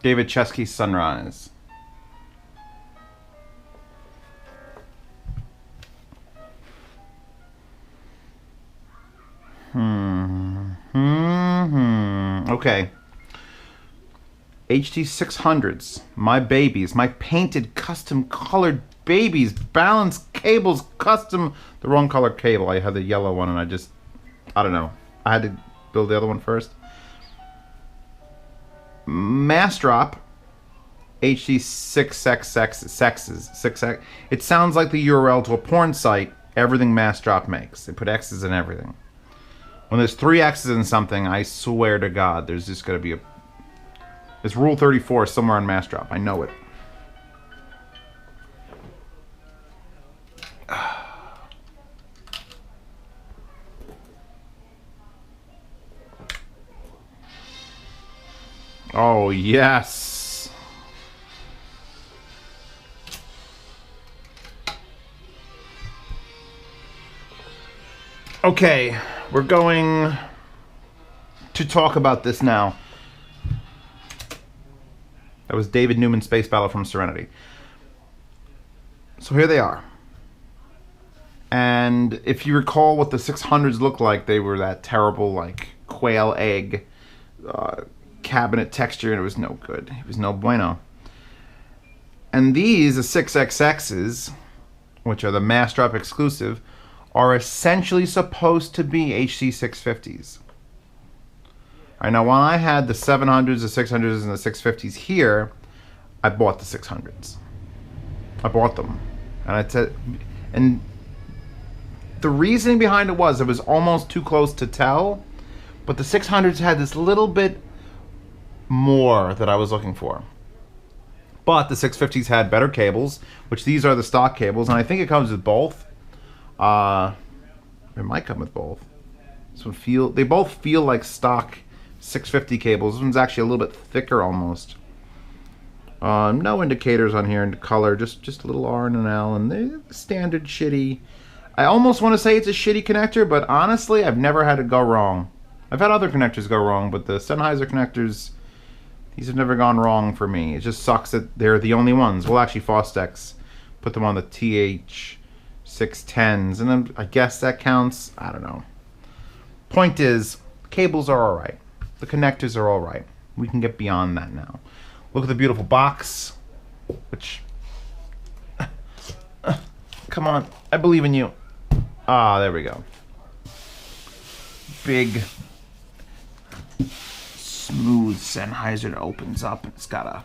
David Chesky, Sunrise. Okay. HD600s, my babies, my painted, custom colored babies, balanced cables, custom. The wrong color cable. I had the yellow one, and I don't know. I had to build the other one first. Mass drop. HD6XX. It sounds like the URL to a porn site. Everything mass drop makes. They put X's in everything. When there's 3 X's in something, I swear to God, there's just going to be it's Rule 34 somewhere on mass drop. I know it. Oh, yes. Okay, we're going to talk about this now. That was David Newman, Space Battle from Serenity. So here they are. And if you recall what the 600s looked like, they were that terrible, like, quail egg cabinet texture, and it was no good. It was no bueno. And these, the 6XXs, which are the mass drop exclusive, are essentially supposed to be HD650s. All right, now when I had the 700s, the 600s, and the 650s here, I bought the 600s. I bought them. And the reasoning behind it was almost too close to tell, but the 600s had this little bit more that I was looking for. But the 650s had better cables, which these are the stock cables, and I think it comes with both. It might come with both. They both feel like stock 650 cables. This one's actually a little bit thicker almost. No indicators on here in color, just a little R and an L, and they're standard shitty. I almost want to say it's a shitty connector, but honestly, I've never had it go wrong. I've had other connectors go wrong, but the Sennheiser connectors, these have never gone wrong for me. It just sucks that they're the only ones. Well, actually, Fostex put them on the TH610s, and then I guess that counts. I don't know. Point is, cables are all right. The connectors are all right. We can get beyond that now. Look at the beautiful box, which... come on, I believe in you. Ah, there we go. Big, smooth Sennheiser that opens up. It's got a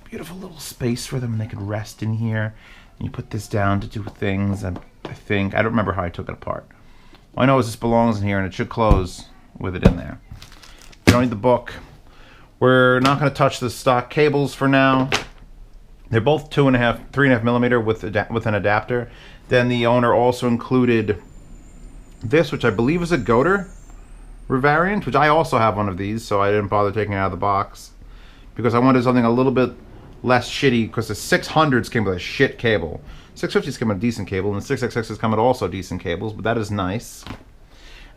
beautiful little space for them, and they can rest in here. And you put this down to do things. I think, I don't remember how I took it apart. All I know is this belongs in here, and it should close with it in there. You don't need the book. We're not going to touch the stock cables for now. They're both 3.5 millimeter with an adapter. Then the owner also included this, which I believe is a Goater variant, which I also have one of these, so I didn't bother taking it out of the box because I wanted something a little bit less shitty, because the 600s came with a shit cable. 650s came with a decent cable, and the 6XXs come with also decent cables, but that is nice.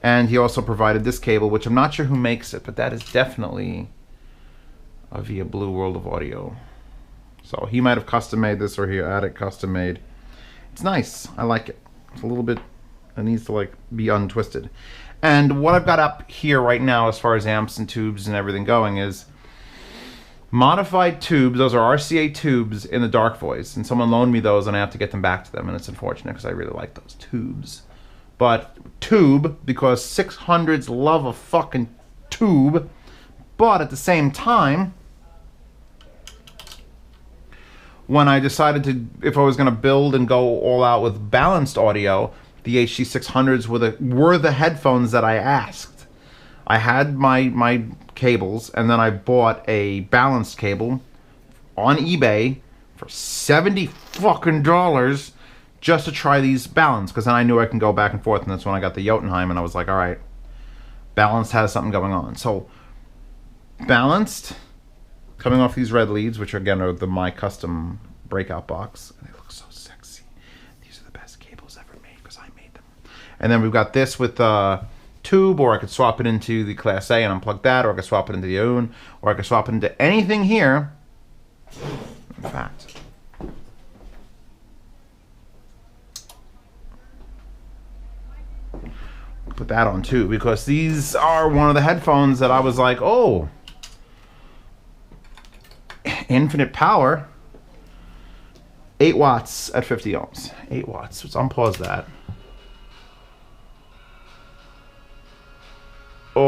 And he also provided this cable, which I'm not sure who makes it, but that is definitely a Via Blue World of Audio. So he might have custom made this, or he had it custom made. It's nice. I like it. It's a little bit, it needs to like be untwisted. And what I've got up here right now as far as amps and tubes and everything going is modified tubes. Those are RCA tubes in the dark voice, and someone loaned me those, and I have to get them back to them, and it's unfortunate because I really like those tubes. But tube, because 600s love a fucking tube, but at the same time, when I decided to, if I was going to build and go all out with balanced audio, the HD600s were the headphones that I asked. I had my cables, and then I bought a balanced cable on eBay for $70 fucking dollars just to try these balanced, because then I knew I can go back and forth, and that's when I got the Jotunheim, and I was like, all right, balanced has something going on. So balanced, coming off these red leads, which again are my custom breakout box, and they look so sexy. These are the best cables ever made because I made them. And then we've got this with tube, or I could swap it into the Class A and unplug that, or I could swap it into the own, or I could swap it into anything here. In fact, put that on too, because these are one of the headphones that I was like, oh, infinite power, 8 watts at 50 ohms, 8 watts. Let's unpause that. Oh,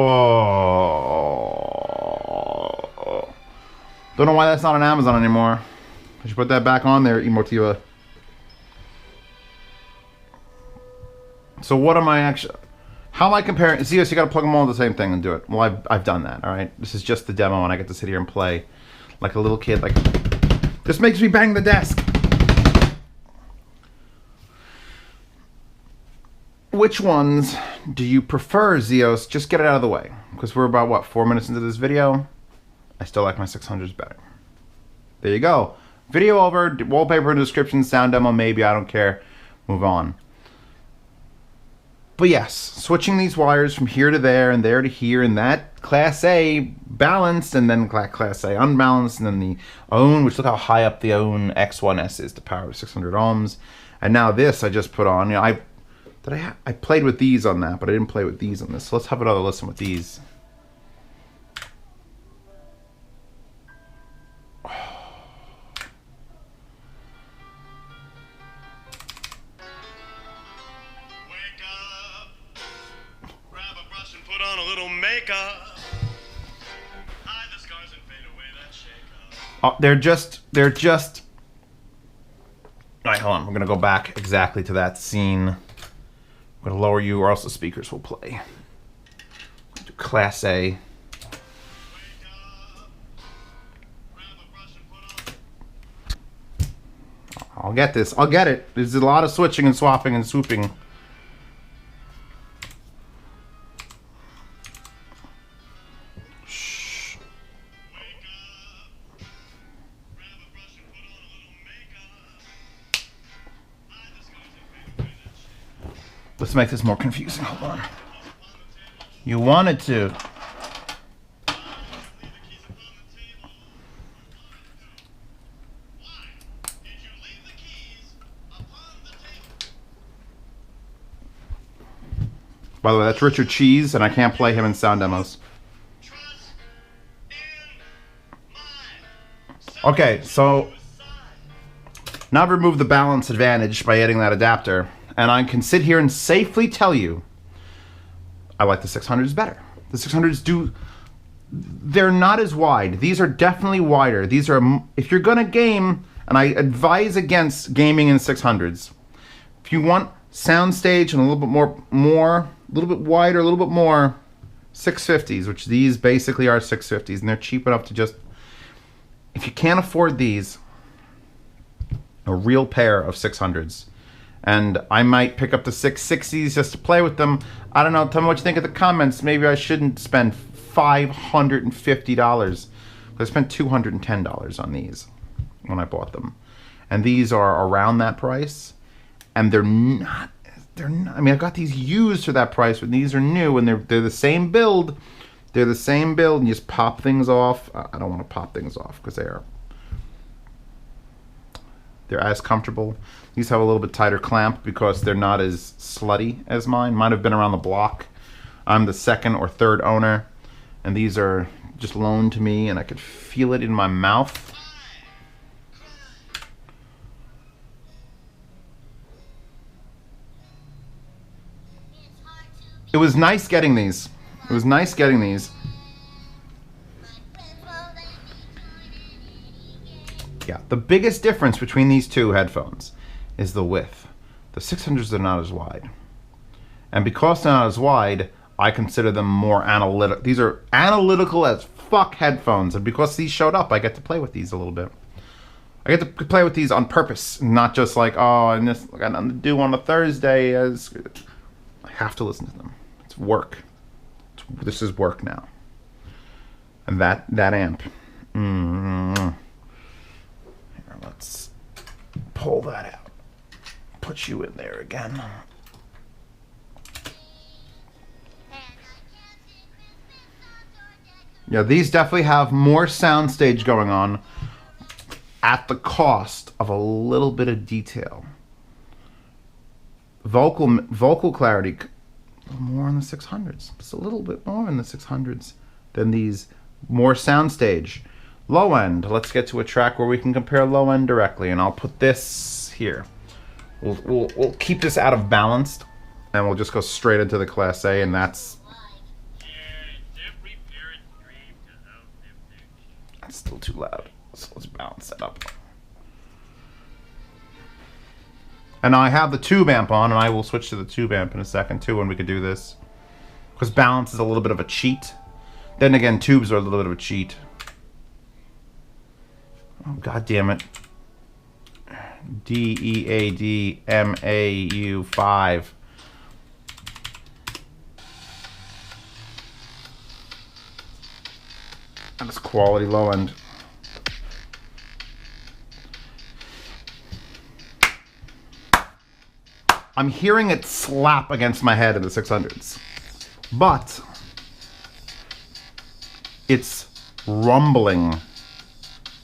don't know why that's not on Amazon anymore. I should put that back on there, Emotiva. So what am I actually, how am I comparing? See, you gotta plug them all into the same thing and do it. Well, I've done that, all right? This is just the demo, and I get to sit here and play like a little kid. Like, this makes me bang the desk. Which ones do you prefer, Zeos? Just get it out of the way, because we're about, what, 4 minutes into this video? I still like my 600s better. There you go. Video over, wallpaper in the description, sound demo maybe, I don't care. Move on. But yes, switching these wires from here to there and there to here, and that Class A balanced, and then Class A unbalanced, and then the OWN, which look how high up the OWN X1S is to power 600 ohms. And now this I just put on. You know, I played with these on that, but I didn't play with these on this. So let's have another listen with these. On a little makeup. Hide the scars and fade away that shake up. Oh, they're just. All right, hold on. We're gonna go back exactly to that scene. I'm gonna lower you, or else the speakers will play. Do Class A. I'll get this. I'll get it. There's a lot of switching and swapping and swooping. Let's make this more confusing. Hold on. You wanted to. By the way, that's Richard Cheese, and I can't play him in sound demos. Okay, so now I've removed the balance advantage by adding that adapter. And I can sit here and safely tell you I like the 600s better. The 600s they're not as wide. These are definitely wider. These are, if you're gonna game, and I advise against gaming in 600s. If you want soundstage and a little bit more, a little bit wider, a little bit more, 650s, which these basically are 650s, and they're cheap enough to just, if you can't afford these, a real pair of 600s. And I might pick up the 660s just to play with them. I don't know. Tell me what you think in the comments. Maybe I shouldn't spend $550. I spent $210 on these when I bought them. And these are around that price. And they're not, I mean, I got these used for that price, but these are new, and they're the same build. They're the same build, and you just pop things off. I don't want to pop things off because they're as comfortable. These have a little bit tighter clamp because they're not as slutty as mine. Mine have been around the block. I'm the second or third owner, and these are just loaned to me, and I could feel it in my mouth. It was nice getting these. It was nice getting these. Yeah, the biggest difference between these two headphones is the width. The 600s are not as wide. And because they're not as wide, I consider them more analytical. These are analytical as fuck headphones. And because these showed up, I get to play with these a little bit. I get to play with these on purpose, not just like, oh, and this I got nothing to do on a Thursday. I have to listen to them. It's work. This is work now. And that amp. Let's pull that out. Put you in there again. Yeah, these definitely have more soundstage going on at the cost of a little bit of detail. Vocal clarity, more in the 600s. Just a little bit more in the 600s than these. More soundstage. Low end. Let's get to a track where we can compare low end directly, and I'll put this here. We'll keep this out of balanced, and we'll just go straight into the Class A, and that's still too loud. So let's balance that up. And I have the tube amp on, and I will switch to the tube amp in a second too when we could do this. Because balance is a little bit of a cheat. Then again, tubes are a little bit of a cheat. Oh, God damn it. DEADMAU5. That's quality low end. I'm hearing it slap against my head in the 600s. But it's rumbling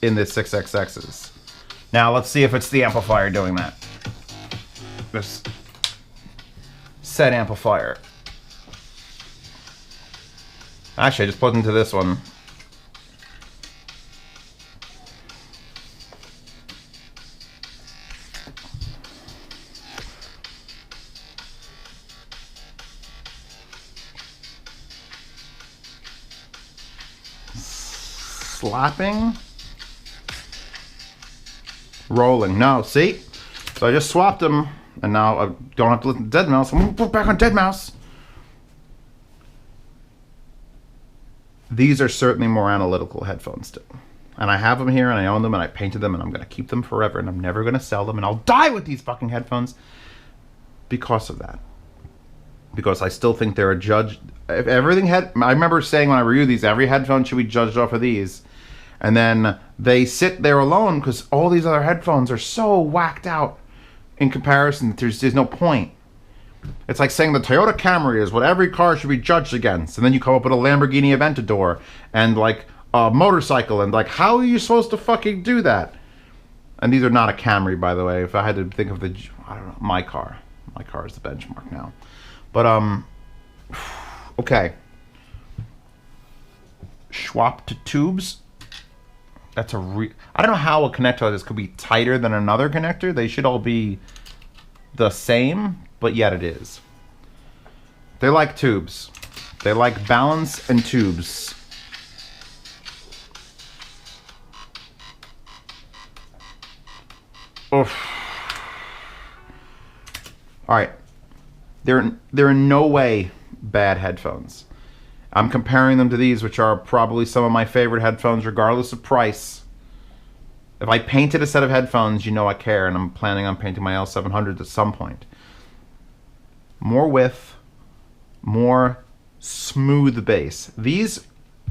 in the 6XXs. Now let's see if it's the amplifier doing that. This set amplifier. Actually, I just plugged into this one. Slapping. Rolling. No, see? So I just swapped them, and now I don't have to listen to Dead Mouse. I'm going to put back on Dead Mouse. These are certainly more analytical headphones still. And I have them here, and I own them, and I painted them, and I'm going to keep them forever, and I'm never going to sell them, and I'll die with these fucking headphones because of that. Because I still think they're a judge. If everything had... I remember saying when I reviewed these, every headphone should be judged off of these. And then they sit there alone because all these other headphones are so whacked out in comparison. There's no point. It's like saying the Toyota Camry is what every car should be judged against. And then you come up with a Lamborghini Aventador and like a motorcycle. And like, how are you supposed to fucking do that? And these are not a Camry, by the way. If I had to think of the... I don't know. My car. My car is the benchmark now. But, okay. Swap to tubes. That's a I don't know how a connector like this could be tighter than another connector. They should all be the same, but yet it is. They like tubes. They like balance and tubes. Oof. Alright. They're in no way bad headphones. I'm comparing them to these, which are probably some of my favorite headphones, regardless of price. If I painted a set of headphones, you know I care, and I'm planning on painting my L700 at some point. More width, more smooth bass. These,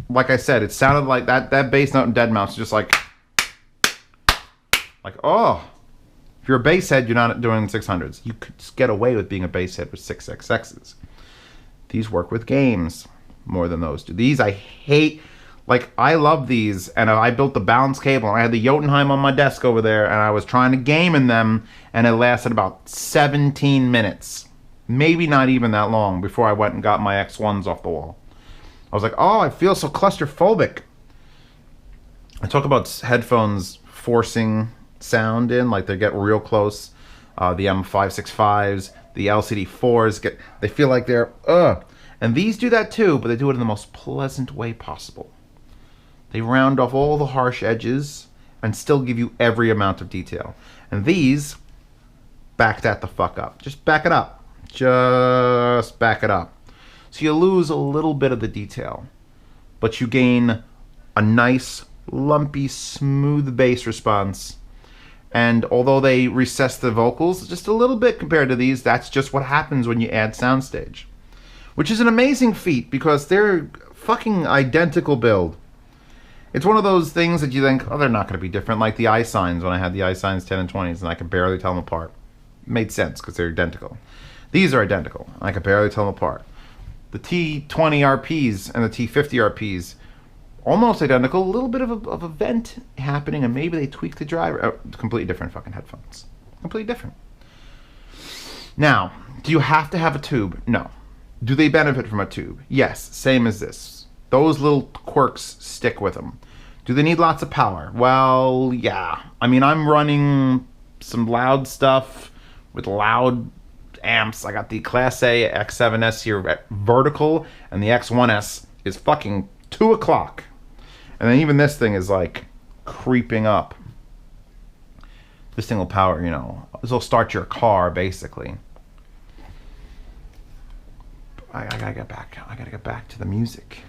like I said, it sounded like that bass note in Dead Mouse, just like, oh. If you're a bass head, you're not doing 600s. You could just get away with being a bass head with 6XXs. These work with games more than those do. These I hate. Like, I love these, and I built the balance cable, and I had the Jotunheim on my desk over there, and I was trying to game in them, and it lasted about 17 minutes. Maybe not even that long before I went and got my X1s off the wall. I was like, oh, I feel so claustrophobic. I talk about headphones forcing sound in, like they get real close. The M565s, the LCD4s, they feel like they're, And these do that too, but they do it in the most pleasant way possible. They round off all the harsh edges and still give you every amount of detail. And these back that the fuck up. Just back it up. Just back it up. So you lose a little bit of the detail, but you gain a nice, lumpy, smooth bass response. And although they recess the vocals just a little bit compared to these, that's just what happens when you add soundstage. Which is an amazing feat because they're fucking identical build. It's one of those things that you think, oh, they're not going to be different. Like the iSigns, when I had the iSigns 10 and 20s, and I could barely tell them apart. It made sense because they're identical. These are identical. I could barely tell them apart. The T20 RPs and the T50 RPs, almost identical, a little bit of a vent happening, and maybe they tweaked the driver. Oh, completely different fucking headphones. Completely different. Now, do you have to have a tube? No. Do they benefit from a tube? Yes, same as this. Those little quirks stick with them. Do they need lots of power? Well, yeah. I mean, I'm running some loud stuff with loud amps. I got the Class A X7S here at vertical, and the X1S is fucking 2 o'clock. And then even this thing is like creeping up. This thing will power, you know, this will start your car basically. I gotta get back. I gotta get back to the music.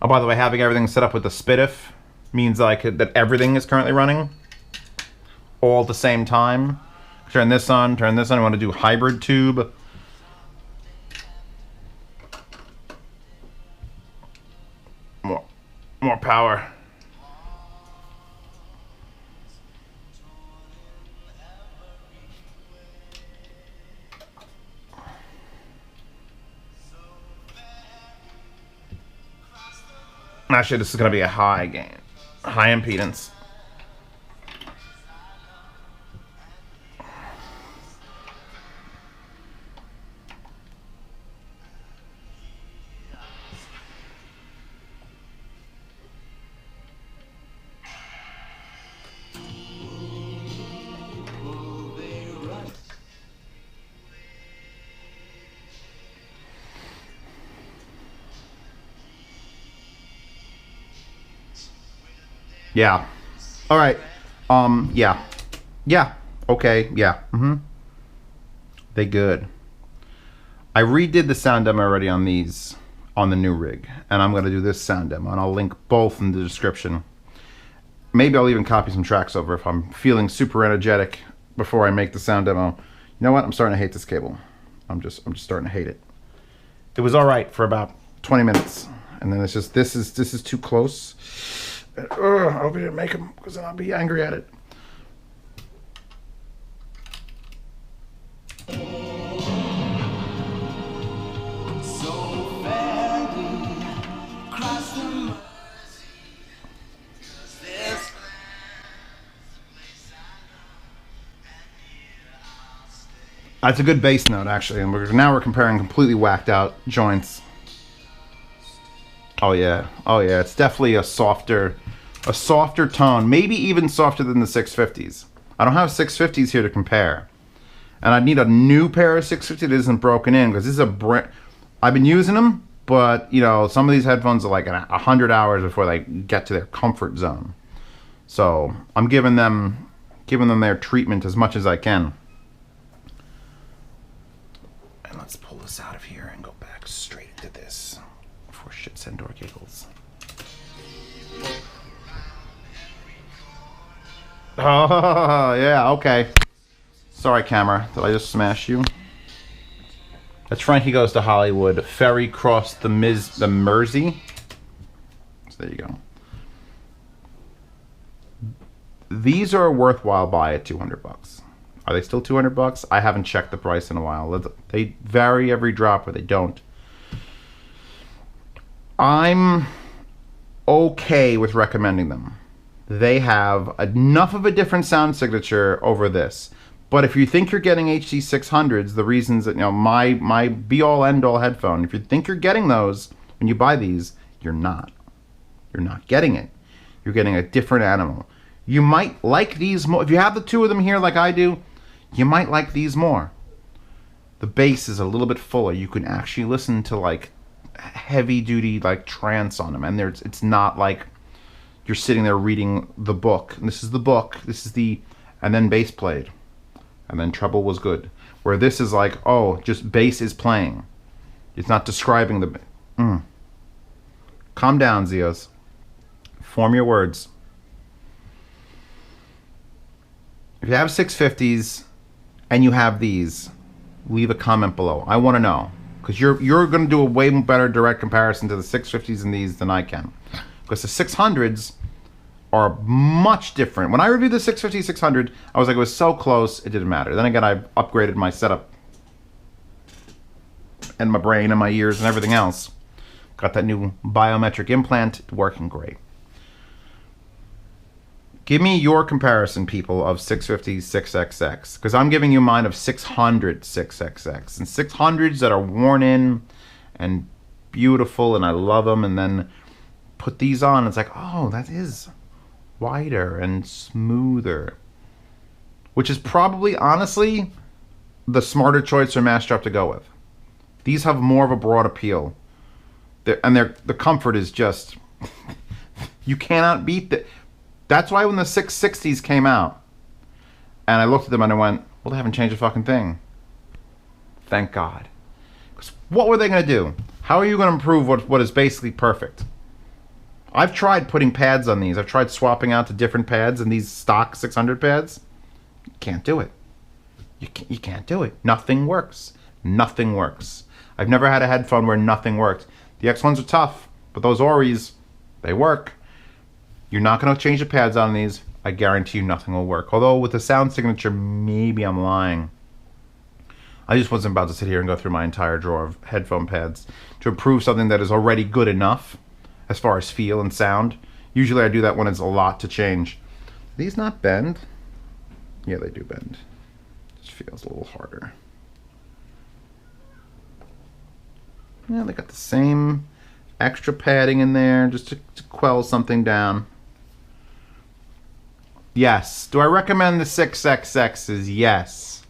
Oh, by the way, having everything set up with the SPDIF means that everything is currently running all at the same time. Turn this on, turn this on. I want to do hybrid tube. More power. Actually, this is going to be a high gain, high impedance. Yeah. All right. Yeah. Yeah. Okay. Yeah. They good. I redid the sound demo already on these, on the new rig, and I'm going to do this sound demo, and I'll link both in the description. Maybe I'll even copy some tracks over if I'm feeling super energetic before I make the sound demo. You know what? I'm starting to hate this cable. I'm just starting to hate it. It was all right for about 20 minutes, and then it's just this is too close. I hope he didn't make them, because then I'll be angry at it. That's a good bass note, actually, and now we're comparing completely whacked out joints. Oh yeah, it's definitely a softer tone, maybe even softer than the 650s. I don't have 650s here to compare, and I need a new pair of 650 that isn't broken in, because this is a brand. I've been using them, but you know, some of these headphones are like 100 hours before they get to their comfort zone. So I'm giving them their treatment as much as I can. And let's pull this out of here and go back straight into this for shits and or giggles. Oh, yeah, okay. Sorry, camera. Did I just smash you? That's Frankie Goes to Hollywood. Ferry crossed the Mersey. So there you go. These are a worthwhile buy at 200 bucks. Are they still 200 bucks? I haven't checked the price in a while. They vary every drop, or they don't. I'm okay with recommending them. They have enough of a different sound signature over this. But if you think you're getting HD600s, the reasons that, you know, my be-all end-all headphone, if you think you're getting those when you buy these, you're not. You're not getting it. You're getting a different animal. You might like these more. If you have the two of them here like I do, you might like these more. The bass is a little bit fuller. You can actually listen to like heavy duty like trance on them, and it's not like you're sitting there reading the book. And this is the book. This is the, and then bass played, and then treble was good. Where this is like, oh, just bass is playing. It's not describing the. Calm down, Zios. Form your words. If you have 650s and you have these, leave a comment below. I want to know, because you're going to do a way better direct comparison to the 650s and these than I can, because the 600s are much different. When I reviewed the 650 600, I was like, it was so close, it didn't matter. Then again, I upgraded my setup and my brain and my ears and everything else. Got that new biometric implant working great. Give me your comparison, people, of 650 6XX, because I'm giving you mine of 600 6XX, and 600s that are worn in and beautiful, and I love them, and then put these on, it's like, oh, that is wider and smoother, which is probably, honestly, the smarter choice for mass drop to go with. These have more of a broad appeal, the comfort is just, you cannot beat that. That's why when the 660s came out, and I looked at them and I went, well, they haven't changed a fucking thing. Thank God. Because what were they going to do? How are you going to improve what is basically perfect? I've tried putting pads on these. I've tried swapping out to different pads and these stock 600 pads. You can't do it. You can't do it. Nothing works. Nothing works. I've never had a headphone where nothing worked. The X1s are tough, but those Auris, they work. You're not going to change the pads on these. I guarantee you nothing will work. Although with the sound signature, maybe I'm lying. I just wasn't about to sit here and go through my entire drawer of headphone pads to improve something that is already good enough as far as feel and sound. Usually I do that when it's a lot to change. These not bend? Yeah, they do bend. Just feels a little harder. Yeah, they got the same extra padding in there just to quell something down. Yes. Do I recommend the 6XXs? Yes.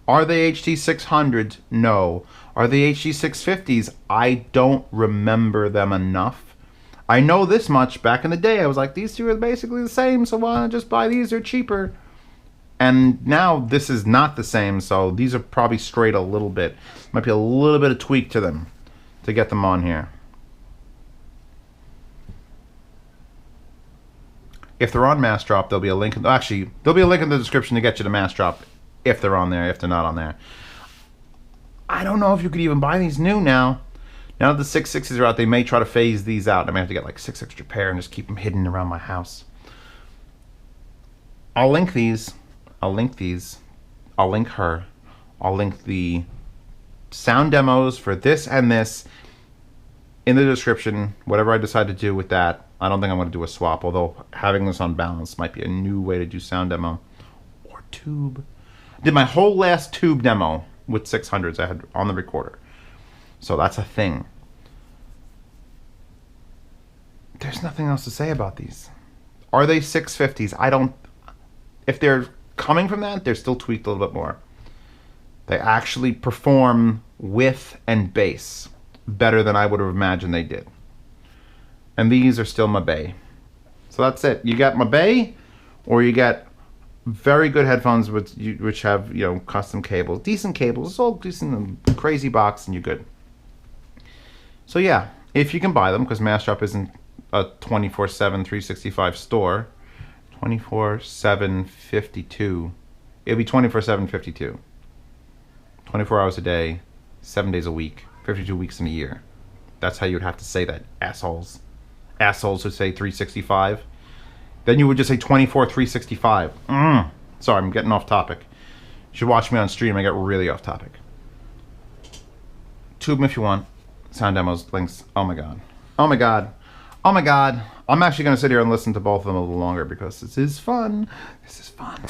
Are they HD600s? No. Are they HD650s? I don't remember them enough. I know this much. Back in the day, I was like, these two are basically the same, so why not just buy these? They're cheaper. And now this is not the same, so these are probably straight a little bit. Might be a little bit of tweak to them to get them on here. If they're on Mass Drop, there'll be a link. Actually, there'll be a link in the description to get you to Mass Drop if they're on there, if they're not on there. I don't know if you could even buy these new now. Now that the 6.6s are out, they may try to phase these out. I may have to get like 6 extra pair and just keep them hidden around my house. I'll link these. I'll link these. I'll link her. I'll link the sound demos for this and this in the description. Whatever I decide to do with that. I don't think I'm going to do a swap, although having this on balance might be a new way to do sound demo. Or tube. I did my whole last tube demo with 600s I had on the recorder. So that's a thing. There's nothing else to say about these. Are they 650s? I don't... If they're coming from that, they're still tweaked a little bit more. They actually perform width and bass better than I would have imagined they did. And these are still my bae. So that's it. You got my bae, or you got very good headphones which have, you know, custom cables, decent cables. It's all decent, crazy box, and you're good. So yeah, if you can buy them, because Mass Drop isn't a 24/7 365 store. 24/7 52. It'll be 24/7 52. 24 hours a day, 7 days a week, 52 weeks in a year. That's how you'd have to say that, assholes. Assholes would say 365. Then you would just say 24/365. Sorry, I'm getting off topic. You should watch me on stream. I get really off topic. Tube them if you want. Sound demos, links. Oh my god. Oh my god. Oh my god. I'm actually going to sit here and listen to both of them a little longer because this is fun. This is fun.